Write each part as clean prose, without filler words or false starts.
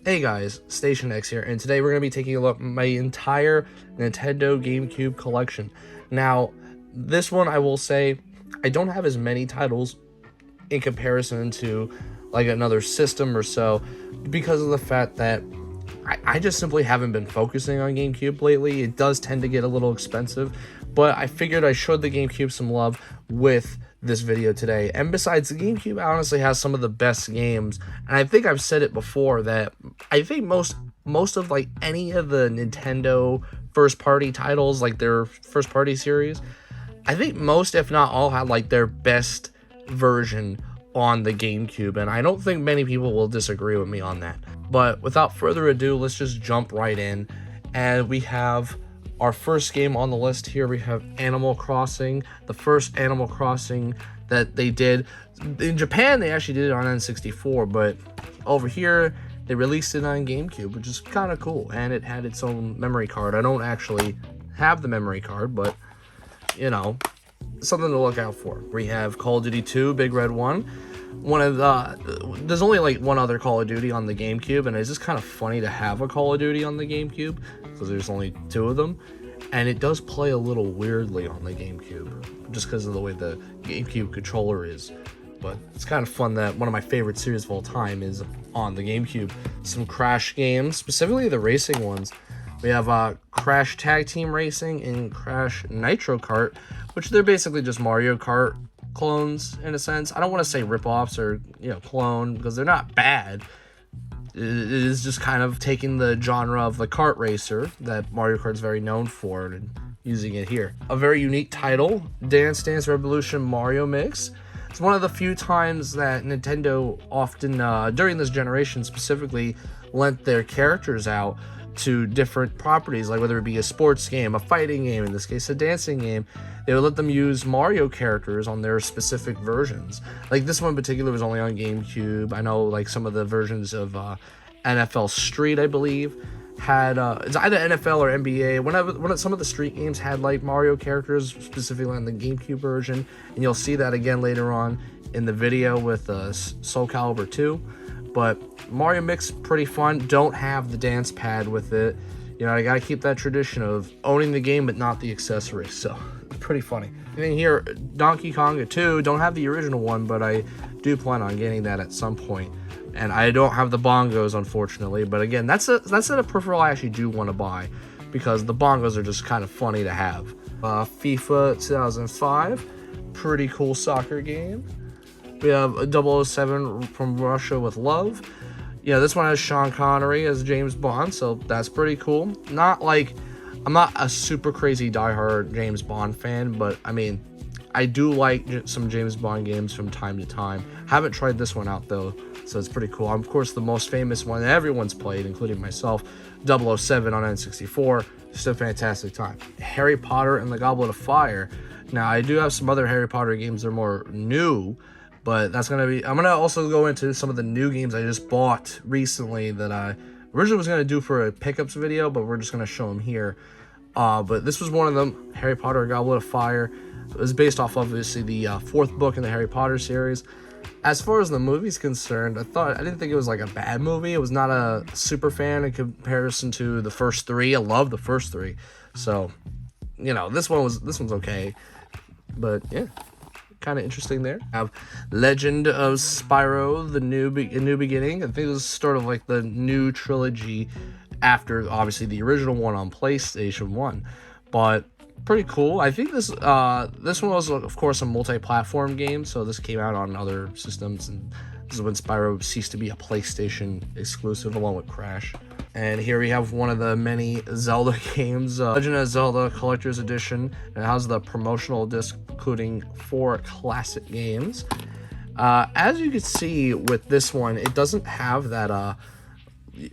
Hey guys, Station X here, and today we're going to be taking a look at my entire Nintendo GameCube collection. Now, this one I will say, I don't have as many titles in comparison to like another system or so, because of the fact that I just simply haven't been focusing on GameCube lately. It does tend to get a little expensive, but I figured I showed the GameCube some love with this video today. And besides, the GameCube honestly has some of the best games, and I think I've said it before that I think most of like any of the Nintendo first party titles, like their first party series, I think most if not all had like their best version on the GameCube, and I don't think many people will disagree with me on that. But without further ado, let's just jump right in, and we have our first game on the list here. We have Animal Crossing, the first Animal Crossing that they did. In Japan, they actually did it on N64, but over here, they released it on GameCube, which is kind of cool, and it had its own memory card. I don't actually have the memory card, but, you know, something to look out for. We have Call of Duty 2, Big Red 1. There's only like one other Call of Duty on the GameCube, and it's just kind of funny to have a Call of Duty on the GameCube because there's only two of them, and it does play a little weirdly on the GameCube just because of the way the GameCube controller is. But it's kind of fun that one of my favorite series of all time is on the GameCube. Some Crash games, specifically the racing ones. We have Crash Tag Team Racing and Crash Nitro Kart, which they're basically just Mario Kart clones in a sense. I don't want to say rip-offs or, you know, clone, because they're not bad. It is just kind of taking the genre of the kart racer that Mario Kart's very known for and using it here. A very unique title, Dance Dance Revolution Mario Mix. It's one of the few times that Nintendo often, during this generation specifically, lent their characters out to different properties, like whether it be a sports game, a fighting game, in this case a dancing game. They would let them use Mario characters on their specific versions. Like this one in particular was only on GameCube. I know like some of the versions of NFL Street, I believe, had it's either NFL or NBA. Whenever some of the Street games had like Mario characters, specifically on the GameCube version, and you'll see that again later on in the video with Soul Calibur 2. But Mario Mix, pretty fun. Don't have the dance pad with it. You know, I gotta keep that tradition of owning the game but not the accessories, so pretty funny. And then here, Donkey Kong 2, don't have the original one, but I do plan on getting that at some point. And I don't have the bongos, unfortunately, but again, that's a peripheral I actually do want to buy, because the bongos are just kind of funny to have. FIFA 2005, pretty cool soccer game. We have a 007 from Russia with Love. Yeah, this one has Sean Connery as James Bond, so that's pretty cool. I'm not a super crazy diehard James Bond fan, but I mean, I do like some James Bond games from time to time. Haven't tried this one out though, so it's pretty cool. Of course, the most famous one that everyone's played, including myself, 007 on N64. Just a fantastic time. Harry Potter and the Goblet of Fire. Now, I do have some other Harry Potter games that are more new, but that's going to be... I'm going to also go into some of the new games I just bought recently that I originally was going to do for a pickups video, but we're just going to show them here. But this was one of them, Harry Potter and Goblet of Fire. It was based off, obviously, the fourth book in the Harry Potter series. As far as the movie's concerned, I didn't think it was like a bad movie. I was not a super fan in comparison to the first three. I love the first three. So, you know, this one's okay. But, yeah. Kind of interesting there. I have Legend of Spyro, the new beginning. I think this is sort of like the new trilogy after obviously the original one on PlayStation 1, but pretty cool. I think this one was of course a multi-platform game, so this came out on other systems, and this is when Spyro ceased to be a PlayStation exclusive along with Crash. And here we have one of the many Zelda games, Legend of Zelda Collector's Edition. It has the promotional disc including 4 classic games. As you can see with this one, it doesn't have that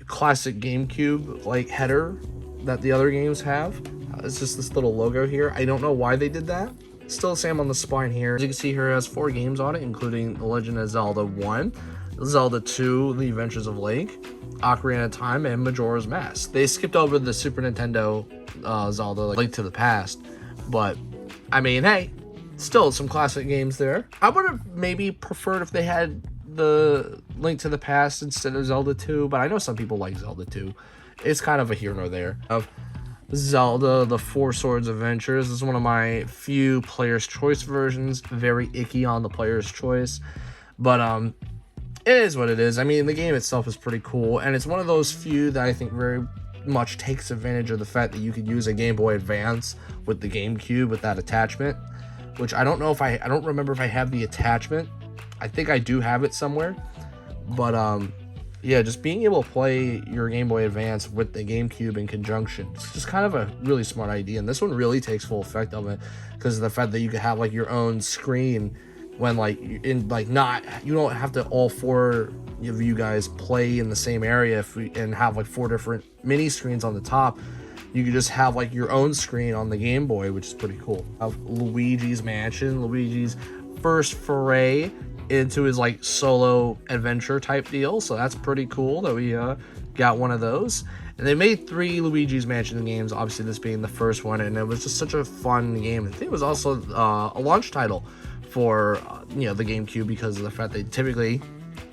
classic GameCube like header that the other games have. It's just this little logo here. I don't know why they did that. Still the same on the spine here. As you can see here, it has 4 games on it, including The Legend of Zelda 1, Zelda 2, The Adventures of Link, Ocarina of Time, and Majora's Mask. They skipped over the Super Nintendo Zelda, like Link to the Past, but I mean, hey, still some classic games there. I would have maybe preferred if they had the Link to the Past instead of Zelda 2, but I know some people like Zelda 2. It's kind of a here nor there. Of Zelda, the Four Swords Adventures. This is one of my few player's choice versions. Very icky on the player's choice, but it is what it is. I mean, the game itself is pretty cool, and it's one of those few that I think very much takes advantage of the fact that you could use a Game Boy Advance with the GameCube with that attachment, which I don't know if I don't remember if I have the attachment. I think I do have it somewhere, but yeah, just being able to play your Game Boy Advance with the GameCube in conjunction, it's just kind of a really smart idea. And this one really takes full effect of it because of the fact that you could have like your own screen when like in like not, you don't have to all four of you guys play in the same area and have like 4 different mini screens on the top. You could just have like your own screen on the Game Boy, which is pretty cool. Of Luigi's Mansion, Luigi's first foray into his like solo adventure type deal, so that's pretty cool that we got one of those. And they made 3 Luigi's Mansion games, obviously this being the first one, and it was just such a fun game. I think it was also a launch title for you know, the GameCube, because of the fact that typically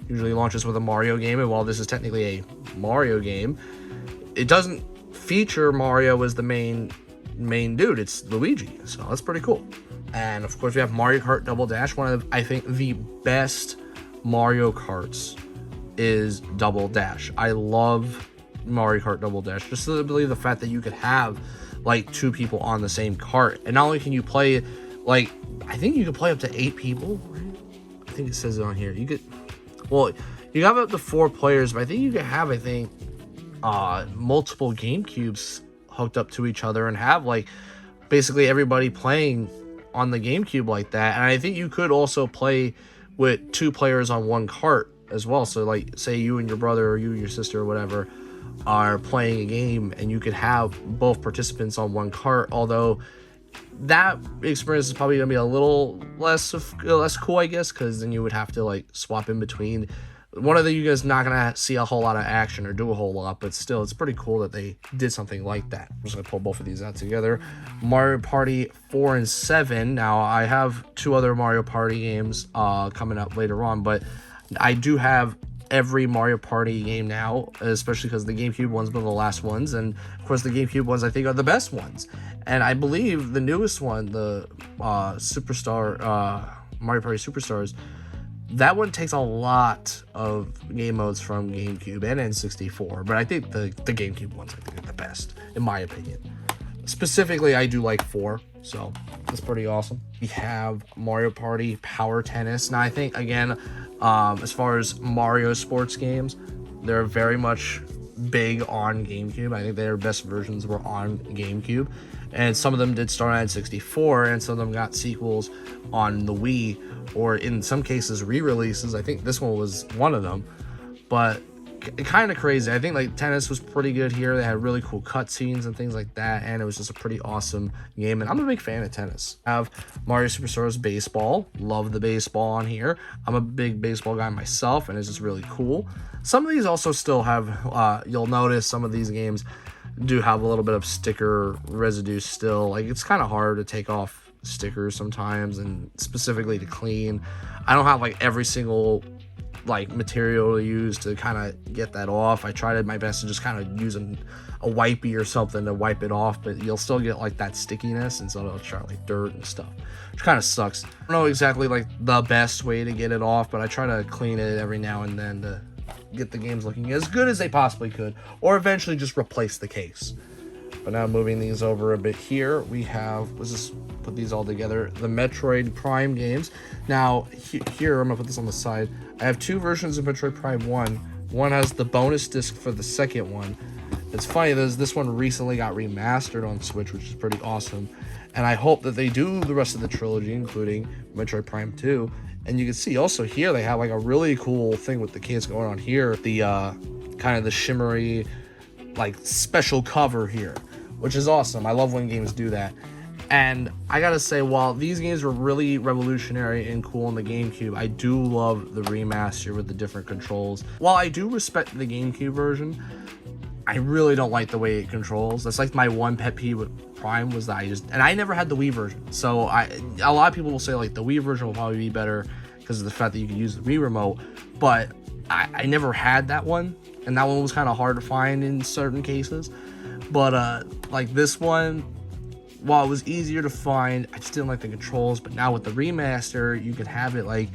usually launches with a Mario game, and while this is technically a Mario game, it doesn't feature Mario as the main dude. It's Luigi, so that's pretty cool. And of course we have Mario Kart Double Dash. One of, I think, the best Mario Karts is Double Dash. I love Mario Kart Double Dash, just simply the fact that you could have like 2 people on the same cart, and not only can you play, like, I think you could play up to 8 people, right? I think it says it on here. You could, well, you have up to 4 players, but I think you could have, I think, multiple GameCubes hooked up to each other and have like basically everybody playing on the GameCube like that. And I think you could also play with 2 players on one cart as well. So like, say you and your brother, or you and your sister, or whatever, are playing a game, and you could have both participants on one cart. Although that experience is probably gonna be a little less cool, I guess, because then you would have to like swap in between. One of you guys not gonna see a whole lot of action or do a whole lot, but still, it's pretty cool that they did something like that. I'm just gonna pull both of these out together. Mario Party 4 and 7. Now, I have 2 other Mario Party games coming up later on, but I do have every Mario Party game now, especially because the GameCube ones were the last ones, and of course the GameCube ones I think are the best ones. And I believe the newest one, the Superstar Mario Party Superstars, that one takes a lot of game modes from GameCube and N64, but I think the GameCube ones, I think, are the best, in my opinion. Specifically, I do like 4, so that's pretty awesome. We have Mario Party Power Tennis. Now, I think, again, as far as Mario sports games, they're very much big on GameCube. I think their best versions were on GameCube, and some of them did start on N64, and some of them got sequels on the Wii, or in some cases re-releases. I think this one was one of them, but kind of crazy. I think like tennis was pretty good here. They had really cool cutscenes and things like that, and it was just a pretty awesome game, and I'm a big fan of tennis. I have Mario Superstars Baseball. Love the baseball on here. I'm a big baseball guy myself, and it's just really cool. Some of these also still have, you'll notice some of these games do have a little bit of sticker residue still. Like, it's kind of hard to take off stickers sometimes, and specifically to clean. I don't have like every single like material to use to kind of get that off. I tried my best to just kind of use a wipey or something to wipe it off, but you'll still get like that stickiness, and so it'll try like dirt and stuff, which kind of sucks. I don't know exactly like the best way to get it off, but I try to clean it every now and then to get the games looking as good as they possibly could, or eventually just replace the case. But now moving these over a bit here, we have, let's just put these all together, the Metroid Prime games. Now, here, I'm going to put this on the side. I have 2 versions of Metroid Prime 1. One has the bonus disc for the second one. It's funny, this one recently got remastered on Switch, which is pretty awesome. And I hope that they do the rest of the trilogy, including Metroid Prime 2. And you can see also here, they have like a really cool thing with the case going on here. The kind of the shimmery, like special cover here, which is awesome. I love when games do that. And I gotta say, while these games were really revolutionary and cool on the GameCube, I do love the remaster with the different controls. While I do respect the GameCube version, I really don't like the way it controls. That's like my one pet peeve with Prime, was that and I never had the Wii version. So a lot of people will say like the Wii version will probably be better because of the fact that you could use the Wii remote, but I never had that one, and that one was kind of hard to find in certain cases. But like this one, while it was easier to find, I just didn't like the controls. But now with the remaster, you could have it like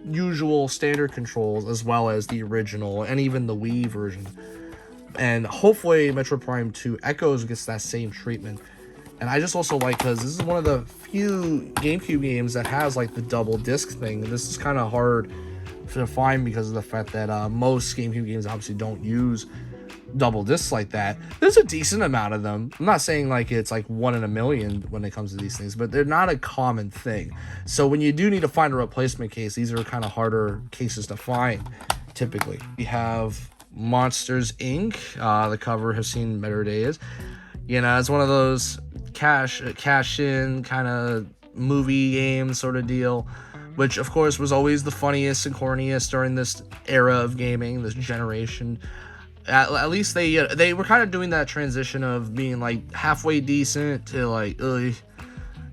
usual standard controls, as well as the original and even the Wii version. And hopefully Metroid Prime 2 Echoes gets that same treatment. And I just also like, because this is one of the few GameCube games that has like the double disc thing. This is kind of hard to find because of the fact that most GameCube games obviously don't use double discs like that. There's a decent amount of them. I'm not saying like it's like 1 in a million when it comes to these things, but they're not a common thing. So when you do need to find a replacement case, these are kind of harder cases to find typically. We have Monsters Inc. The cover has seen better days. You know, it's one of those cash in kind of movie game sort of deal, which of course was always the funniest and corniest during this era of gaming, this generation. At least they were kind of doing that transition of being like halfway decent to like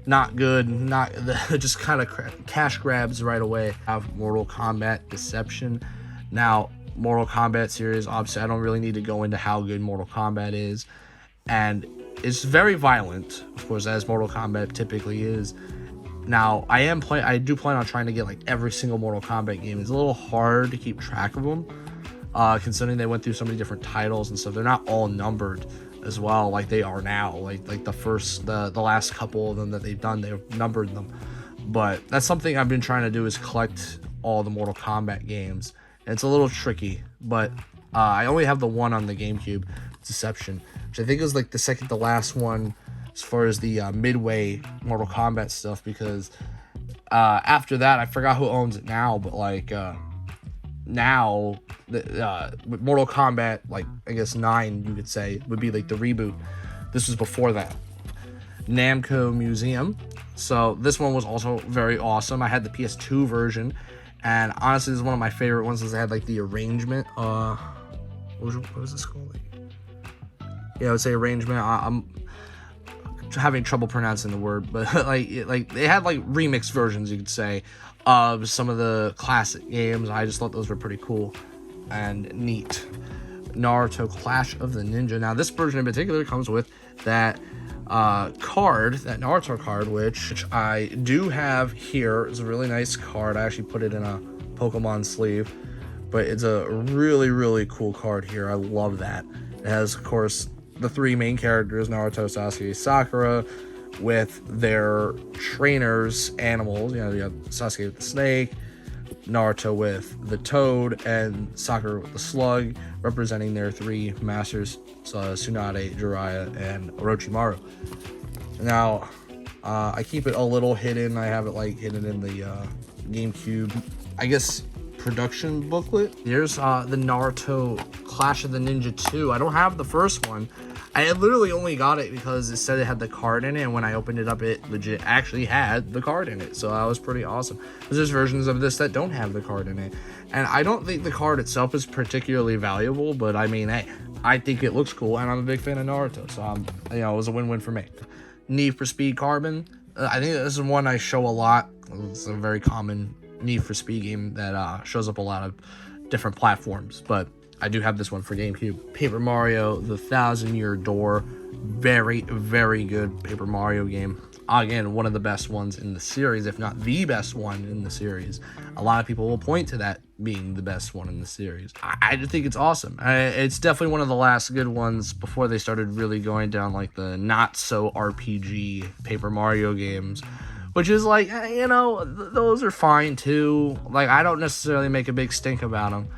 not good, not just kind of cash grabs right away. Have Mortal Kombat Deception. Now, Mortal Kombat series, obviously I don't really need to go into how good Mortal Kombat is, and it's very violent, of course, as Mortal Kombat typically is. Now, I do plan on trying to get like every single Mortal Kombat game. It's a little hard to keep track of them, considering they went through so many different titles and stuff. They're not all numbered as well, like they are now. Like the last couple of them that they've done, they've numbered them. But that's something I've been trying to do, is collect all the Mortal Kombat games. And it's a little tricky, but I only have the one on the GameCube, Deception, which I think is like the second to last one as far as the midway Mortal Kombat stuff, because after that I forgot who owns it now, but like now the Mortal Kombat, like I guess 9 you could say would be like the reboot. This was before that. Namco Museum. So this one was also very awesome. I had the PS2 version, and honestly this is one of my favorite ones, because they had like the arrangement. What was this called? Yeah, I would say arrangement. I'm having trouble pronouncing the word, but like they had like remix versions, you could say, of some of the classic games. I just thought those were pretty cool and neat. Naruto Clash of the Ninja. Now this version in particular comes with that card, that Naruto card, which I do have here. It's a really nice card. I actually put it in a Pokemon sleeve, but it's a really, really cool card here. I love that. It has, of course, the 3 main characters, Naruto, Sasuke, Sakura, with their trainers, animals. You know, you have Sasuke with the snake, Naruto with the toad, and Sakura with the slug, representing their 3 masters, Tsunade, Jiraiya, and Orochimaru. Now, I keep it a little hidden. I have it like hidden in the GameCube, I guess, production booklet. Here's the Naruto Clash of the Ninja 2. I don't have the first one. I literally only got it because it said it had the card in it, and when I opened it up, it legit actually had the card in it. So that was pretty awesome. There's versions of this that don't have the card in it, and I don't think the card itself is particularly valuable, but I mean, I think it looks cool, and I'm a big fan of Naruto, so it was a win-win for me. Need for Speed Carbon. I think this is one I show a lot. It's a very common Need for Speed game that shows up a lot of different platforms, but I do have this one for GameCube. Paper Mario, The 1,000-Year Door. Very, very good Paper Mario game. Again, one of the best ones in the series, if not the best one in the series. A lot of people will point to that being the best one in the series. I just think it's awesome. It's definitely one of the last good ones before they started really going down like the not-so-RPG Paper Mario games, which is like, those are fine too. Like, I don't necessarily make a big stink about them.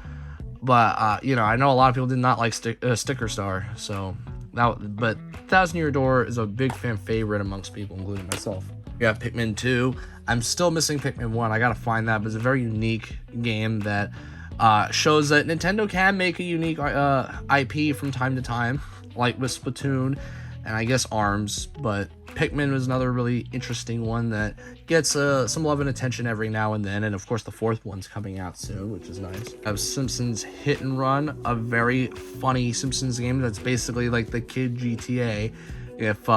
But, I know a lot of people did not like Sticker Star, so but 1,000-Year Door is a big fan favorite amongst people, including myself. We have Pikmin 2. I'm still missing Pikmin 1. I gotta find that, but it's a very unique game that shows that Nintendo can make a unique IP from time to time, like with Splatoon and I guess ARMS, but Pikmin was another really interesting one that gets some love and attention every now and then, and of course the 4th one's coming out soon, which is nice. I have Simpsons Hit and Run, a very funny Simpsons game that's basically like the kid GTA. If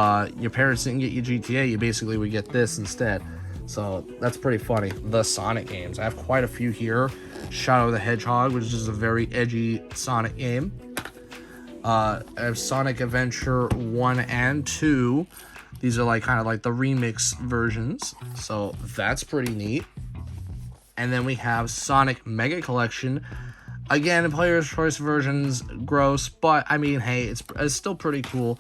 your parents didn't get you GTA, you basically would get this instead. So that's pretty funny. The Sonic games, I have quite a few here. Shadow the Hedgehog, which is a very edgy Sonic game. I have Sonic Adventure 1 and 2. These are like kind of like the remix versions, so that's pretty neat. And then we have Sonic Mega Collection. Again, player's choice versions, gross, but I mean, hey, it's still pretty cool.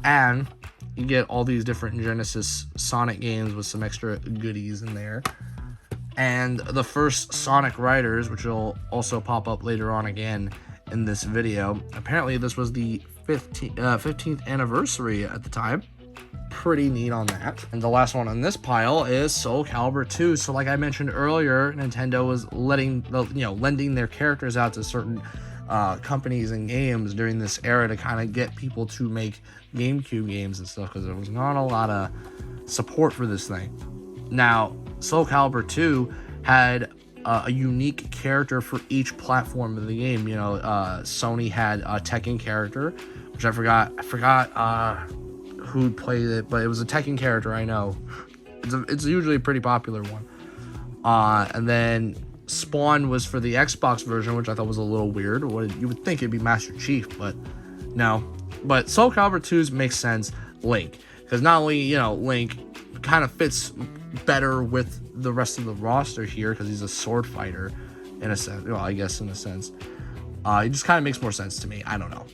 And you get all these different Genesis Sonic games with some extra goodies in there. And the first Sonic Riders, which will also pop up later on again in this video. Apparently, this was the 15th anniversary at the time. Pretty neat on that. And the last one on this pile is Soul Calibur 2. So like I mentioned earlier, Nintendo was lending their characters out to certain companies and games during this era to kind of get people to make GameCube games and stuff, because there was not a lot of support for this thing. Now, Soul Calibur 2 had a unique character for each platform of the game. You know, Sony had a Tekken character, which I forgot who played it, but it was a Tekken character, I know. It's usually a pretty popular one. And then Spawn was for the Xbox version, which I thought was a little weird. You would think it'd be Master Chief, but no. But Soul Calibur 2's makes sense. Link, because not only, you know, Link kind of fits better with the rest of the roster here because he's a sword fighter in a sense. Well, I guess in a sense, it just kind of makes more sense to me. I don't know.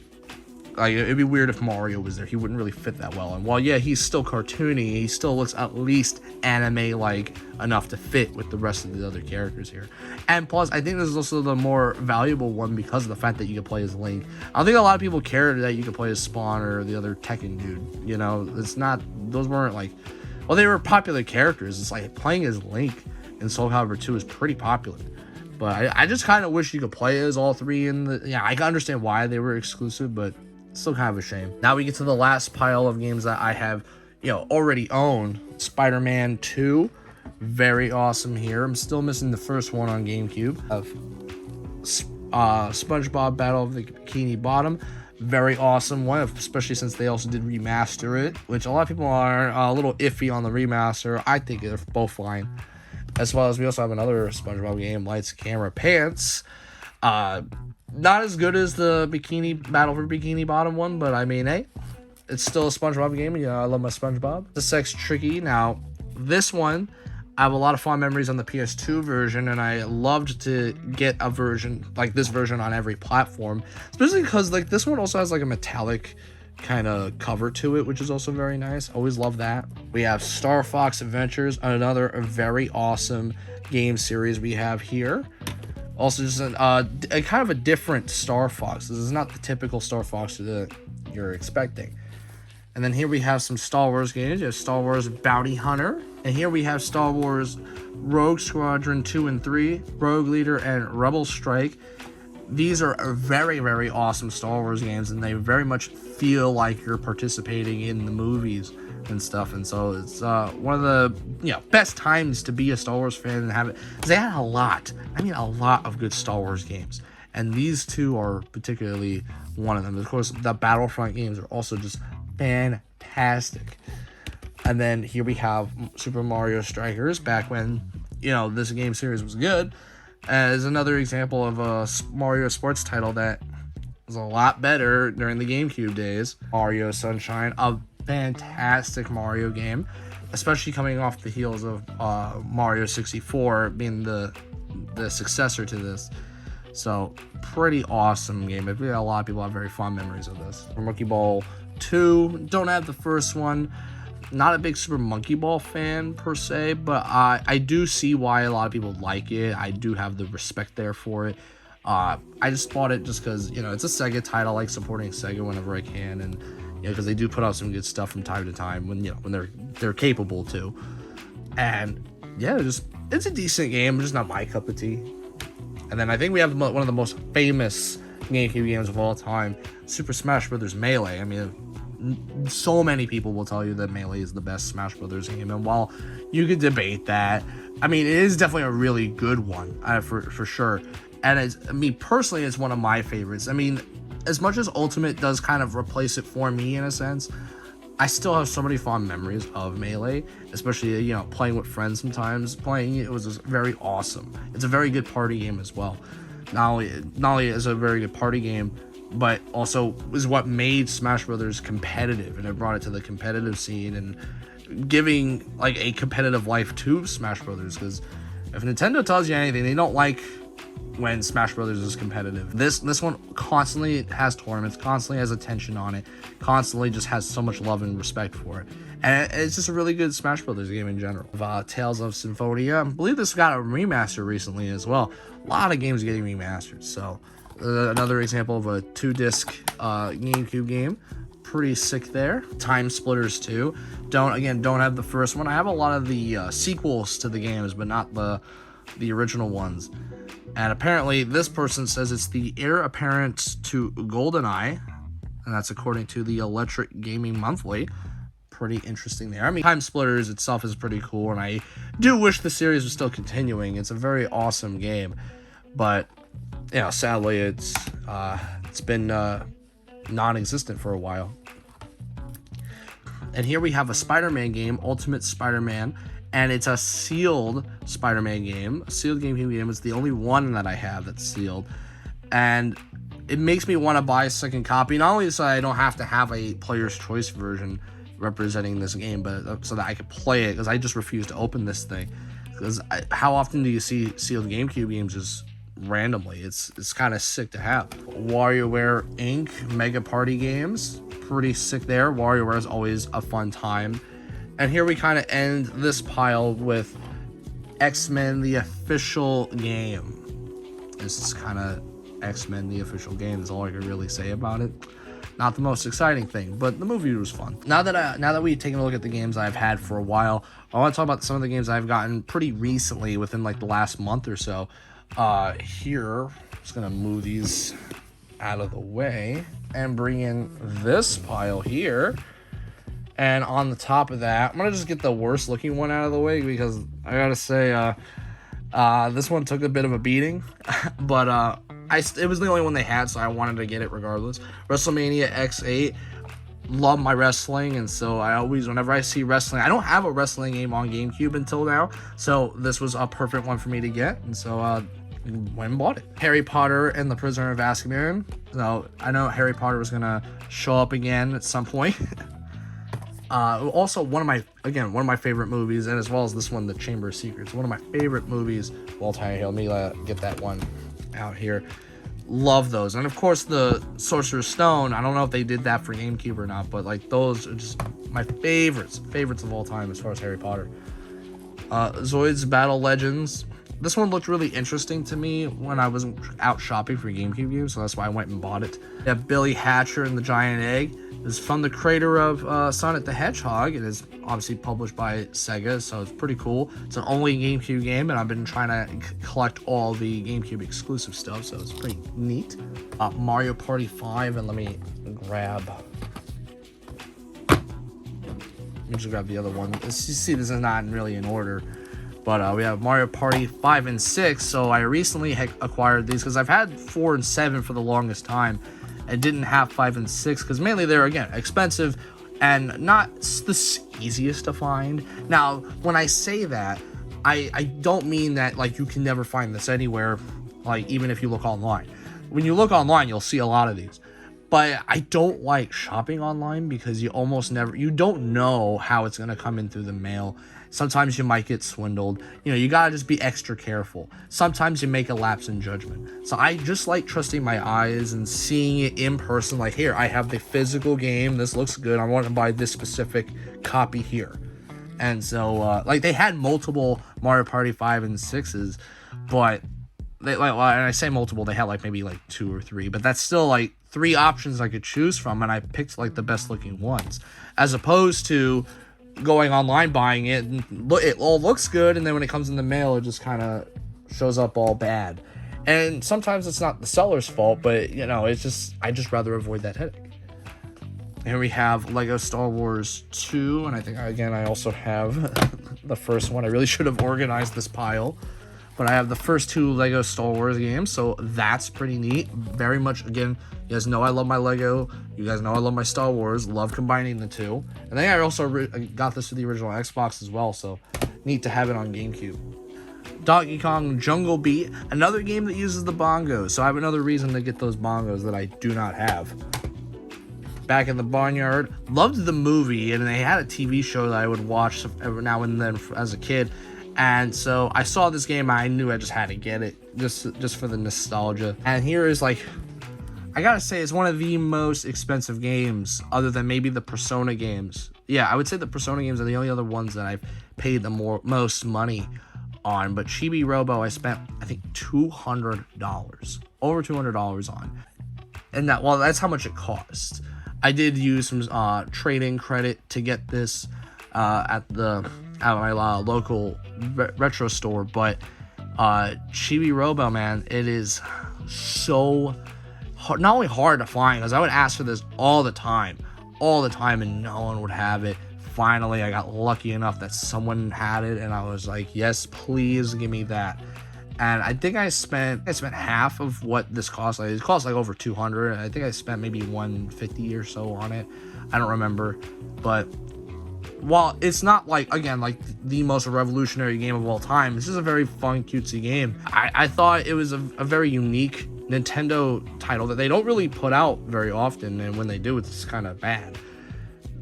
Like, it'd be weird if Mario was there. He wouldn't really fit that well. And while, yeah, he's still cartoony, he still looks at least anime-like enough to fit with the rest of the other characters here. And plus, I think this is also the more valuable one because of the fact that you can play as Link. I don't think a lot of people cared that you could play as Spawn or the other Tekken dude. You know, it's not... Those weren't, like... Well, they were popular characters. It's like playing as Link in Soul Calibur 2 is pretty popular. But I just kind of wish you could play as all three in the... Yeah, I can understand why they were exclusive, but... Still kind of a shame. Now we get to the last pile of games that I have, you know, already owned. Spider-Man 2, very awesome here. I'm still missing the first one on GameCube. Of SpongeBob Battle of the Bikini Bottom, very awesome one, especially since they also did remaster it, which a lot of people are a little iffy on the remaster. I think they're both fine. As well as we also have another SpongeBob game, Lights, Camera, Pants. Not as good as the Battle for Bikini Bottom one, but I mean, hey, it's still a SpongeBob game. You know, I love my SpongeBob. The Sex Tricky. Now, this one, I have a lot of fond memories on the PS2 version, and I loved to get a version like this version on every platform, especially because like this one also has like a metallic kind of cover to it, which is also very nice. Always love that. We have Star Fox Adventures, another very awesome game series we have here. Also, just a kind of a different Star Fox. This is not the typical Star Fox that you're expecting. And then here we have some Star Wars games. You have Star Wars Bounty Hunter. And here we have Star Wars Rogue Squadron 2 and 3, Rogue Leader, and Rebel Strike. These are very, very awesome Star Wars games, and they very much feel like you're participating in the movies and stuff. And so it's one of the best times to be a Star Wars fan and have it. They had a lot of good Star Wars games, and these two are particularly one of them. Of course, the Battlefront games are also just fantastic. And then here we have Super Mario Strikers, back when this game series was good, as another example of a Mario sports title that was a lot better during the GameCube days. Mario Sunshine, a fantastic Mario game, especially coming off the heels of Mario 64 being the successor to this. So pretty awesome game. I think a lot of people have very fond memories of this. Monkey Ball 2, don't have the first one. Not a big Super Monkey Ball fan per se, but I do see why a lot of people like it. I do have the respect there for it. I just bought it just because it's a Sega title. I like supporting Sega whenever I can, and because they do put out some good stuff from time to time when they're capable to. And it's a decent game, just not my cup of tea. And then I think we have one of the most famous GameCube games of all time, Super Smash Bros. Melee. I mean, so many people will tell you that Melee is the best Smash Bros. Game, and while you could debate that, I mean, it is definitely a really good one, for sure. And personally, it's one of my favorites. I mean, as much as Ultimate does kind of replace it for me in a sense, I still have so many fond memories of Melee, especially, you know, playing with friends sometimes. Playing it was just very awesome. It's a very good party game as well. Not only is it a very good party game, but also is what made Smash Brothers competitive, and it brought it to the competitive scene and giving like a competitive life to Smash Brothers. Because if Nintendo tells you anything, they don't like when Smash Brothers is competitive. This one constantly has tournaments, constantly has attention on it, constantly just has so much love and respect for it, and it's just a really good Smash Brothers game in general. Tales of Symphonia, I believe this got a remaster recently as well. A lot of games getting remastered, so another example of a 2-disc GameCube game. Pretty sick there. Time Splitters 2. Don't have the first one. I have a lot of the sequels to the games, but not the original ones. And apparently this person says it's the heir apparent to GoldenEye, and that's according to the Electric Gaming Monthly. Pretty interesting there. I mean, Time Splitters itself is pretty cool, and I do wish the series was still continuing. It's a very awesome game, but you know, sadly it's been non-existent for a while. And here we have a Spider-Man game, Ultimate Spider-Man, and it's a sealed Spider-Man game, a sealed GameCube game. It's the only one that I have that's sealed, and it makes me want to buy a second copy, not only so I don't have to have a player's choice version representing this game, but so that I could play it, because I just refuse to open this thing. Because how often do you see sealed GameCube games just randomly? It's kind of sick to have. WarioWare Inc. Mega Party games, pretty sick there. WarioWare is always a fun time. And here we kind of end this pile with X-Men the official game. This is kind of X-Men the official game is all I can really say about it. Not the most exciting thing, but the movie was fun. Now that we've taken a look at the games I've had for a while, I want to talk about some of the games I've gotten pretty recently, within like the last month or so. Here, I'm just gonna move these out of the way and bring in this pile here. And on the top of that, I'm gonna just get the worst looking one out of the way, because I gotta say, this one took a bit of a beating, but it was the only one they had, so I wanted to get it regardless. WrestleMania X8. Love my wrestling, and so I always, whenever I see wrestling, I don't have a wrestling game on GameCube until now, so this was a perfect one for me to get, and so went and bought it. Harry Potter and the Prisoner of Azkaban. So I know Harry Potter was gonna show up again at some point. Also one of my favorite movies, and as well as this one, The Chamber of Secrets, one of my favorite movies of all time. Here, let me get that one out here. Love those. And of course the Sorcerer's Stone, I don't know if they did that for GameCube or not, but like those are just my favorites of all time as far as Harry Potter. Zoid's Battle Legends. This one looked really interesting to me when I was out shopping for GameCube games, so that's why I went and bought it. We have Billy Hatcher and the Giant Egg. It's from the creator of Sonic the Hedgehog. It is obviously published by Sega, so it's pretty cool. It's an only GameCube game, and I've been trying to collect all the GameCube exclusive stuff, so it's pretty neat. Mario Party 5, and let me just grab the other one. You see, this is not really in order. But we have Mario Party 5 and 6, so I recently acquired these, because I've had 4 and 7 for the longest time, and didn't have 5 and 6, because mainly they're, again, expensive, and not the easiest to find. Now, when I say that, I don't mean that, like, you can never find this anywhere, like, even if you look online. When you look online, you'll see a lot of these. But I don't like shopping online, because you don't know how it's going to come in through the mail. Sometimes you might get swindled. You know, you gotta just be extra careful. Sometimes you make a lapse in judgment. So I just like trusting my eyes and seeing it in person. Like, here, I have the physical game. This looks good. I want to buy this specific copy here. And so, like, they had multiple Mario Party 5 and 6s, but they, like, and I say multiple, they had like maybe like 2 or 3, but that's still like 3 options I could choose from, and I picked like the best looking ones, as opposed to going online, buying it, and it all looks good, and then when it comes in the mail, it just kind of shows up all bad. And sometimes it's not the seller's fault, but you know, it's just, I just rather avoid that headache. Here we have Lego Star Wars 2, and I think, again, I also have the first one. I really should have organized this pile, but I have the first 2 Lego Star Wars games, so that's pretty neat. Very much, again, you guys know I love my Lego. You guys know I love my Star Wars. Love combining the two. And then I also got this for the original Xbox as well, so neat to have it on GameCube. Donkey Kong Jungle Beat, another game that uses the bongos, so I have another reason to get those bongos that I do not have. Back in the Barnyard, loved the movie, and they had a TV show that I would watch every now and then as a kid, and so I saw this game, I knew I just had to get it, just for the nostalgia. And here is, like, I gotta say, it's one of the most expensive games, other than maybe the Persona games. Yeah, I would say the Persona games are the only other ones that I've paid the most money on, but Chibi Robo I spent, I think, $200, over $200 on, and that's how much it cost. I did use some trading credit to get this at my local retro store, but Chibi Robo, man, it is so hard, not only hard to find, because I would ask for this all the time, and no one would have it. Finally, I got lucky enough that someone had it, and I was like, yes, please give me that. And I think I spent half of what this cost. Like, it cost like over $200, and I think I spent maybe $150 or so on it. I don't remember, but while it's not like the most revolutionary game of all time, this is a very fun, cutesy game. I thought it was a very unique Nintendo title that they don't really put out very often, and when they do, it's kind of bad.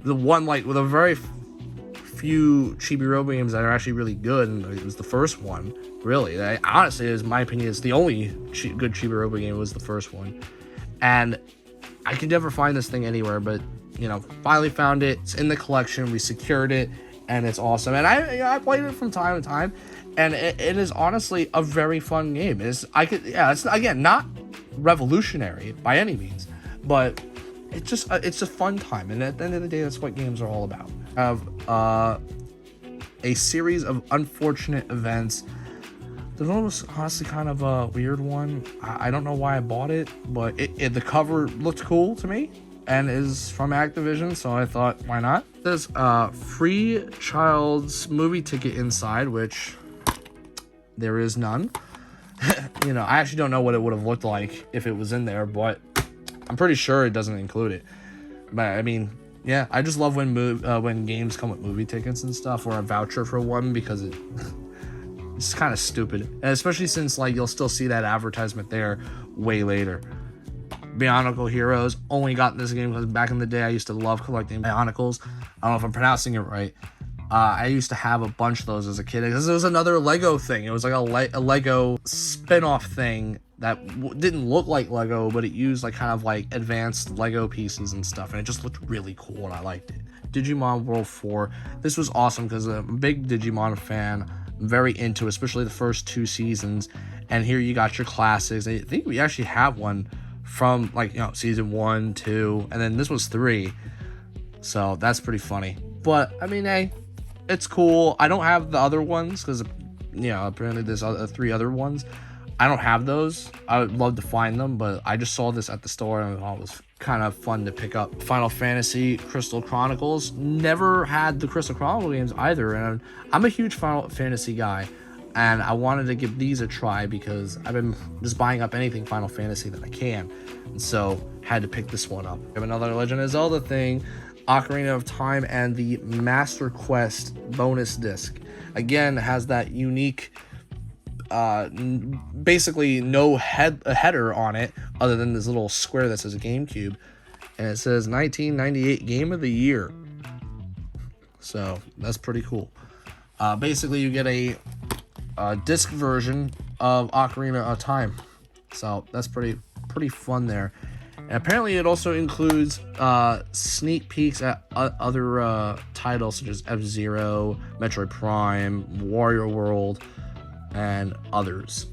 The one, like, with a very few Chibi Robo games that are actually really good, and it was the first one, really. Honestly, in my opinion, it's the only good Chibi Robo game was the first one. And I could never find this thing anywhere, but, you know, finally found it. It's in the collection. We secured it, and it's awesome. And I played it from time to time, and it is honestly a very fun game. It's again, not revolutionary by any means, but it's a fun time, and at the end of the day, that's what games are all about. I have a series of unfortunate events. The one was honestly kind of a weird one. I don't know why I bought it, but the cover looked cool to me, and is from Activision, so I thought, why not? There's a free child's movie ticket inside, which there is none. You know, I actually don't know what it would have looked like if it was in there, but I'm pretty sure it doesn't include it. But I mean, yeah, I just love when games come with movie tickets and stuff, or a voucher for one, because it's kind of stupid, and especially since, like, you'll still see that advertisement there way later. Bionicle Heroes, only got this game because back in the day I used to love collecting Bionicles. I don't know if I'm pronouncing it right. I used to have a bunch of those as a kid, because it was another Lego thing. It was like a Lego spin-off thing that didn't look like Lego, but it used like kind of like advanced Lego pieces and stuff, and it just looked really cool, and I liked it. Digimon World 4, this was awesome because I'm a big Digimon fan. I'm very into it, especially the first 2 seasons, and here you got your classics. I think we actually have one from, like, you know, season 1, 2, and then this was 3, so that's pretty funny. But I mean, hey, it's cool. I don't have the other ones because, you know, apparently there's 3 other ones. I don't have those. I would love to find them, but I just saw this at the store and I thought it was kind of fun to pick up. Final Fantasy Crystal Chronicles. Never had the Crystal Chronicles games either, and I'm a huge Final Fantasy guy, and I wanted to give these a try because I've been just buying up anything Final Fantasy that I can, and so had to pick this one up. We have another Legend of Zelda thing, Ocarina of Time, and the Master Quest bonus disc. Again, has that unique, basically no header on it other than this little square that says GameCube, and it says 1998 Game of the Year. So that's pretty cool. Basically, you get a disc version of Ocarina of Time, so that's pretty fun there. And apparently it also includes sneak peeks at other titles such as F-Zero, Metroid Prime, Wario World, and others.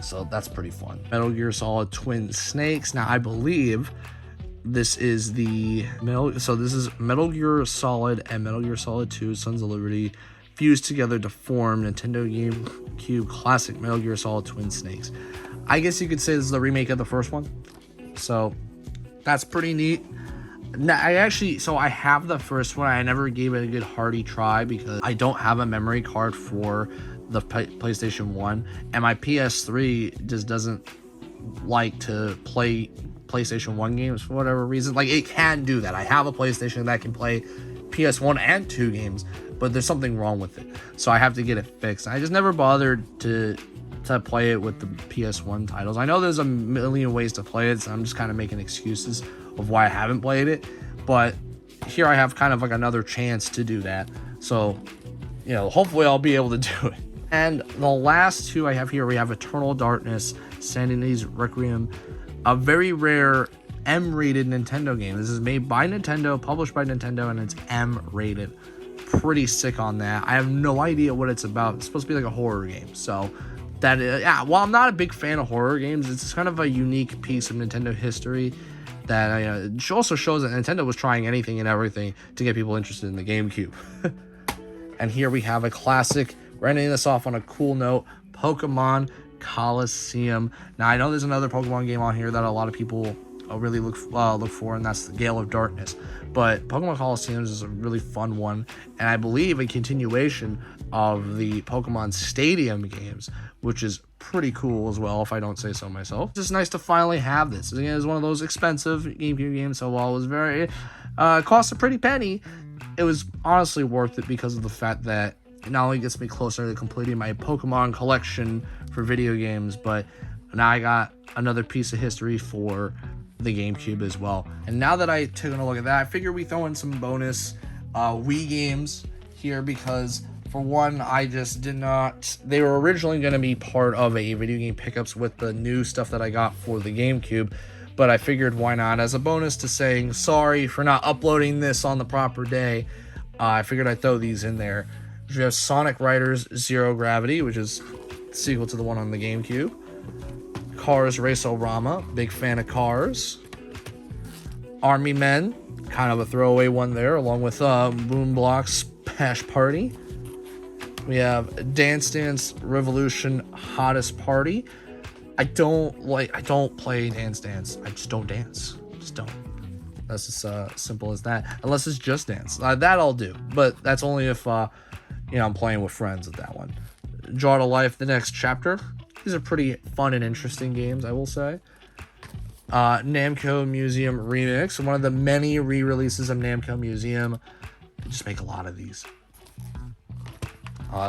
So that's pretty fun. Metal Gear Solid Twin Snakes. Now I believe this is this is Metal Gear Solid and Metal Gear Solid 2 Sons of Liberty fused together to form Nintendo GameCube classic Metal Gear Solid Twin Snakes. I guess you could say this is the remake of the first one. So that's pretty neat. Now, I have the first one. I never gave it a good hearty try because I don't have a memory card for the PlayStation 1, and my PS3 just doesn't like to play PlayStation 1 games for whatever reason. Like, it can do that. I have a PlayStation that can play PS1 and 2 games, but there's something wrong with it, so I have to get it fixed. I just never bothered to play it with the PS1 titles. I know there's a million ways to play it, so I'm just kind of making excuses of why I haven't played it, but here I have kind of like another chance to do that, so you know, hopefully I'll be able to do it. And the last two I have here, we have Eternal Darkness, Sanity's Requiem, a very rare M-rated Nintendo game. This is made by Nintendo, published by Nintendo, and it's M-rated. Pretty sick on that. I have no idea what it's about. It's supposed to be like a horror game, so that yeah. While I'm not a big fan of horror games, it's kind of a unique piece of Nintendo history that also shows that Nintendo was trying anything and everything to get people interested in the GameCube. And here we have a classic. We're ending this off on a cool note. Pokemon Coliseum. Now I know there's another Pokemon game on here that a lot of people really look for, and that's the Gale of Darkness. But Pokemon Coliseum is a really fun one, and I believe a continuation of the Pokemon Stadium games, which is pretty cool as well, if I don't say so myself. It's just nice to finally have this. Again, it's one of those expensive GameCube games, so while it was very cost a pretty penny, it was honestly worth it because of the fact that it not only gets me closer to completing my Pokemon collection for video games, but now I got another piece of history for the GameCube as well. And now that I took a look at that, I figured we throw in some bonus Wii games here because, for one, I just did not... They were originally going to be part of a video game pickups with the new stuff that I got for the GameCube, but I figured why not, as a bonus to saying sorry for not uploading this on the proper day. I figured I'd throw these in there. We have Sonic Riders Zero Gravity, which is the sequel to the one on the GameCube. Cars Race-O-Rama, big fan of Cars. Army Men, kind of a throwaway one there, along with Moonblock Smash Party. We have Dance Dance Revolution Hottest Party. I don't play Dance Dance. I just don't dance. Just don't. That's as simple as that. Unless it's Just Dance. That I'll do. But that's only if I'm playing with friends with that one. Draw to Life, The Next Chapter. These are pretty fun and interesting games, I will say. Namco Museum Remix. One of the many re-releases of Namco Museum. They just make a lot of these.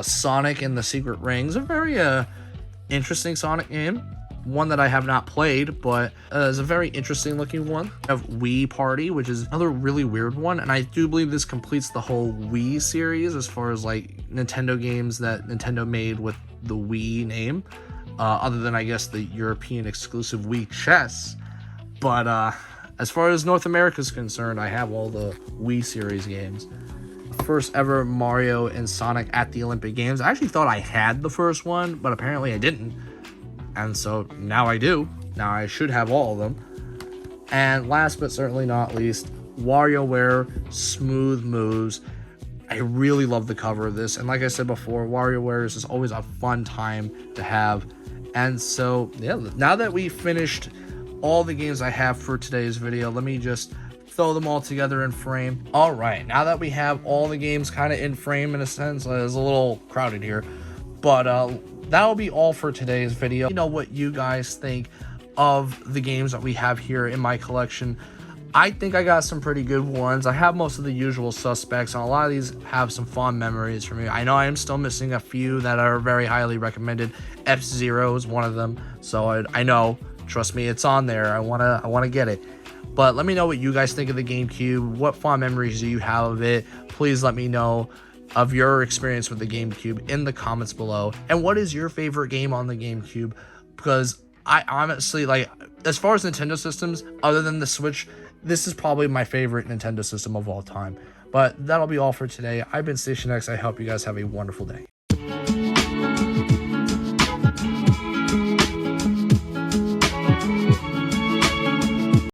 Sonic and the Secret Rings. A very interesting Sonic game. One that I have not played, but is a very interesting looking one. We have Wii Party, which is another really weird one, and I do believe this completes the whole Wii series as far as like Nintendo games that Nintendo made with the Wii name, other than I guess the European exclusive Wii Chess. But as far as North America is concerned, I have all the Wii series games. First ever Mario and Sonic at the Olympic Games. I actually thought I had the first one, but apparently I didn't. And so now I do. Now I should have all of them. And last but certainly not least, WarioWare Smooth Moves. I really love the cover of this. And like I said before, WarioWare is just always a fun time to have. And so, yeah, now that we finished all the games I have for today's video, let me just throw them all together in frame. All right, now that we have all the games kind of in frame in a sense, it's a little crowded here, but that'll be all for today's video. You know what you guys think of the games that we have here in my collection. I think I got some pretty good ones. I have most of the usual suspects, and a lot of these have some fond memories for me. I know I am still missing a few that are very highly recommended. F-Zero is one of them, so I know, trust me, it's on there. I wanna get it. But let me know what you guys think of the GameCube. What fond memories do you have of it? Please let me know of your experience with the GameCube in the comments below. And what is your favorite game on the GameCube? Because I honestly, like, as far as Nintendo systems, other than the Switch, this is probably my favorite Nintendo system of all time. But that'll be all for today. I've been Station X. I hope you guys have a wonderful day.